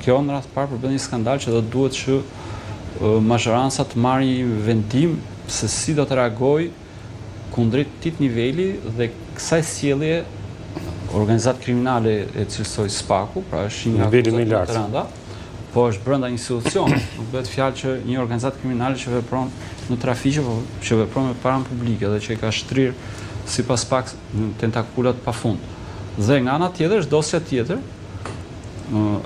kjo në rast parë përbën një skandal që do duhet që mazhoranca të marrë një vendim se si do të reagoj kundrejt këtij niveli dhe kësaj sjellje organizat kriminale e cilësoj SPAK-u, pra është një akuzat të rënda, po është brenda institucion. Nuk bëhet fjalë që një organizat kriminale që vepron në trafiqe, po që vepron me param publike dhe që i ka shtrirë sipas pak në tentakulat pafund. Dhe nga ana tjetër është dosja tjetër,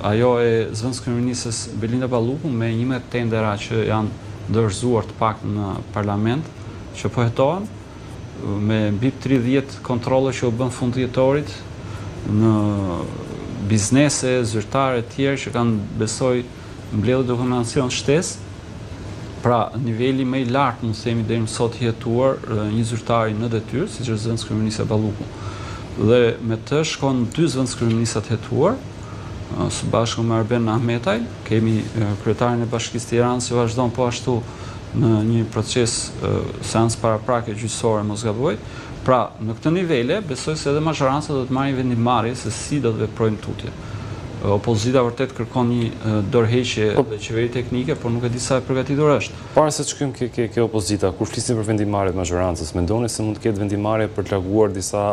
ajo e zëvendëskryeministës Belinda Balluku me 11 tendera që janë dorëzuar të pak në parlament, që po hetohen me mbi 30 kontrolle që u bën fundjetorit në biznese, zyrtare të tjerë që kanë besoj mbledhur dokumentacion shtesë. Pra, niveli më i lartë, mund të themi deri më sot i hetuar një zyrtari në detyrë, siç është zëvendëskryeministja Balluku. Dhe me të shkon 2 zëvendëskryeministat hetuar, së bashku me Arben Ahmetaj, kemi kryetarin e Bashkisë Tiranës që vazhdon po ashtu në një proces seancë paraprake gjyqësore, mos gaboj. Pra, në këtë nivele, besoj se edhe mazhoranca do të marrë vendimmarrje se si do të veprojnë tutje. Opozita vërtet kërkon një dorëheqje dhe qeveri teknike, por nuk e di sa e përgatitur është. Para se të shkojmë ke opozita, kur flisim për vendimmarrjet të mazhorancës, mendoni se mund të ketë vendimmarrje për të larguar disa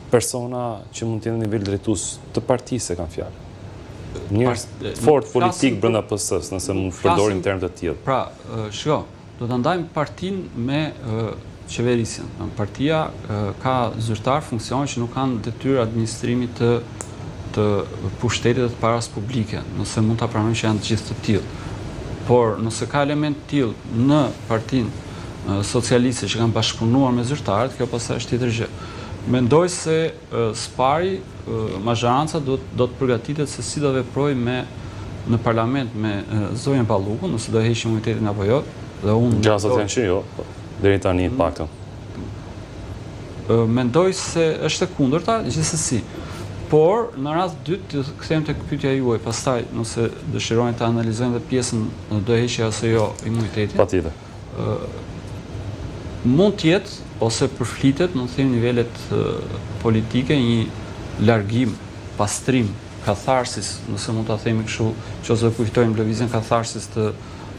persona që mund të jenë në nivel drejtues të partisë, kanë fjalë? Njerëz fort politik brenda PS-s, nëse mund të përdorim term të tillë. Pra, shiko, do ta ndajmë partinë me qeverisjen. Partia ka zyrtar funksioner që nuk kanë detyrë administrimi të pushtetit dhe të paras publike, nëse mund ta pranojmë që janë të gjithë të tillë. Por nëse ka element të tillë në partinë socialiste që kanë bashkëpunuar me zyrtarët, kjo pastaj është tjetër gjë. Mendoj se spari mazhoranca do të përgatitet se si do veprojë në parlament me zonjën Balluku, nëse do heqë imunitetin apo jo. Dhe unë gjasat janë që jo, deri tani paktën. Mendoj se është e kundërta, gjithsesi. Por në rast dytë të kthejmë tek pyetja juaj, pastaj nëse dëshirojnë të analizojnë dhe pjesën do heqë ose jo imunitetin. Patjetër. Mund të jetë ose përflitet në them nivelet politike një largim, pastrim, katharsis, nëse mund ta themi kështu, nëse kujtojmë lëvizjen katharsis të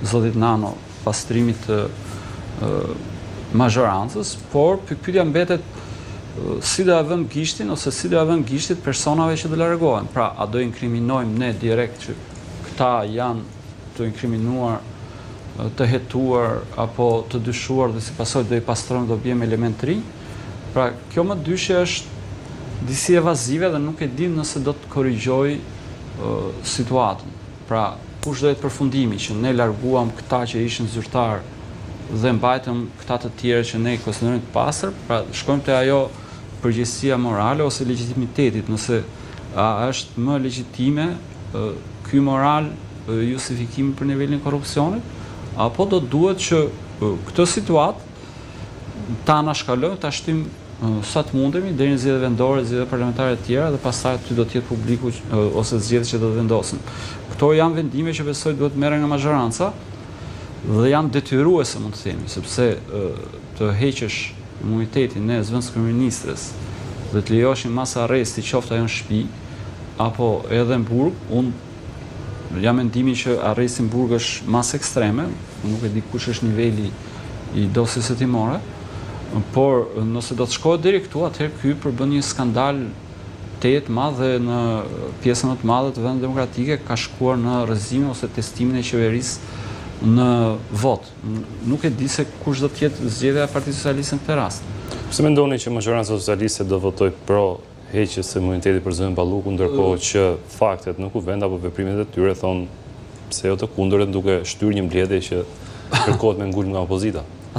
zotit Nano, pastrimit të mazhorancës, por pyetja mbetet si do ja vëmë gishtin ose si do ja vëmë gishtit personave që do largohen. Pra, a do inkriminojmë ne direkt që këta janë të inkriminuar, të hetuar apo të dyshuar dhe si pasojë do i pastrojmë, do bjem element të rinj. Pra, kjo më dyshje është disi evazive dhe nuk e dim nëse do të korrigjoj situatën. Pra, kush do jetë përfundimi që ne larguam këta që ishin zyrtar dhe mbajtëm këta të tjerë që ne konsiderojmë të pastër, pra shkojmë te ajo përgjegjësia morale ose legitimitetit, nëse a është më legjitime ky moral justifikimi për nivelin e korrupsionit, apo do duhet që këtë situatë ta anashkalojmë, ta shtyjmë sa të mundemi deri në zgjedhjet vendore, zgjedhjet parlamentare të tjera dhe pastaj aty do të jetë publiku ose zgjedhjet që do të vendosen. Këto janë vendime që besoj duhet merren nga mazhoranca dhe janë detyruese, mund të themi, sepse të heqësh imunitetin e zëvendëskryeministres dhe të lejoshin mas arresti qoftë ajo në shtëpi apo edhe në burg, unë jam mendimi që arresti në burg është mas ekstreme, nuk e di kush është niveli i dosjes së timore, por nëse do të shkohet deri këtu, atëherë ky përbën një skandal të madh dhe në pjesën më të madhe të vendit demokratike ka shkuar në rrëzimin ose testimin e qeverisë në vot. Nuk e di se kush do të jetë zgjedhja e Partisë Socialiste në këtë rast. Pse mendoni që mazhoranca socialiste do votojë pro heqjes së imunitetit për zonën Balluku, ndërkohë që faktet në kuvend apo veprimet e tyre thonë pse jo të kundërt duke shtyr një mbledhje që kërkohet me ngulm nga opozita?